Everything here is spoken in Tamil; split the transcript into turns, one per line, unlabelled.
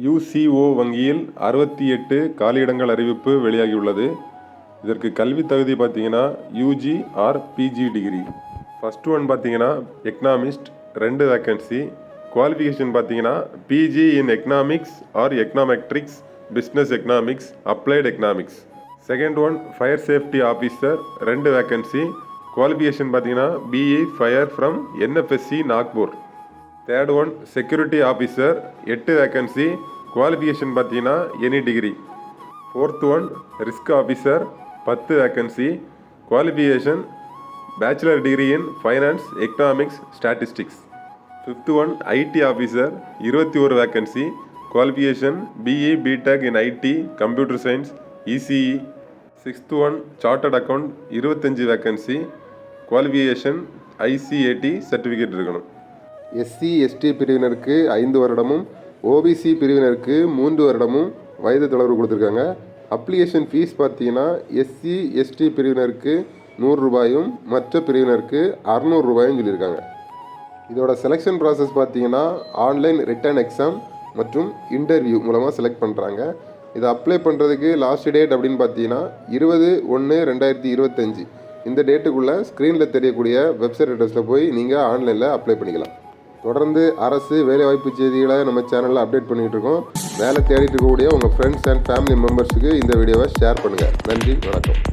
யுசிஓ வங்கியில் 68 காலியிடங்கள் அறிவிப்பு வெளியாகியுள்ளது. இதற்கு கல்வி தகுதி பார்த்தீங்கன்னா UG or PG degree. First one பார்த்தீங்கன்னா எக்கனாமிஸ்ட் 2 வேக்கன்சி. குவாலிஃபிகேஷன் பார்த்தீங்கன்னா PG in economics or econometrics, business economics, applied economics. Second one fire safety officer 2 vacancy. Qualification பார்த்தீங்கன்னா BE fire from NFSC Nagpur. Third one security officer 8 vacancy. Qualification பார்த்தீங்கன்னா any degree. Fourth one risk officer 10 vacancy. Qualification bachelor degree in finance, economics, statistics. Fifth one IT officer 21 vacancy. Qualification BE BTech in IT, computer science, ECE. Sixth one chartered account 25 vacancy. Qualification ICAI certificate இருக்கணும்.
எஸ்சி எஸ்டி பிரிவினருக்கு 5 வருடமும் ஓபிசி பிரிவினருக்கு 3 வருடமும் வயது தளர்வு கொடுத்துருக்காங்க. அப்ளிகேஷன் ஃபீஸ் பார்த்தீங்கன்னா எஸ்சி எஸ்டி பிரிவினருக்கு 100 ரூபாயும் மற்ற பிரிவினருக்கு 600 ரூபாயும் சொல்லியிருக்காங்க. இதோட செலெக்ஷன் ப்ராசஸ் பார்த்தீங்கன்னா ஆன்லைன் ரிட்டன் எக்ஸாம் மற்றும் இன்டர்வியூ மூலமாக செலக்ட் பண்ணுறாங்க. இதை அப்ளை பண்ணுறதுக்கு லாஸ்ட் டேட் அப்படின்னு பார்த்தீங்கன்னா 20/1/2025. இந்த டேட்டுக்குள்ளே ஸ்க்ரீனில் தெரியக்கூடிய வெப்சைட் அட்ரஸில் போய் நீங்கள் ஆன்லைனில் அப்ளை பண்ணிக்கலாம். தொடர்ந்து அரசு வேலைவாய்ப்பு செய்திகளை நம்ம சேனலில் அப்டேட் பண்ணிகிட்டு இருக்கோம். வேலை தேடிட்டு இருக்கக்கூடிய உங்கள் ஃப்ரெண்ட்ஸ் அண்ட் ஃபேமிலி மெம்பர்ஸுக்கு இந்த வீடியோவை ஷேர் பண்ணுங்கள். நன்றி, வணக்கம்.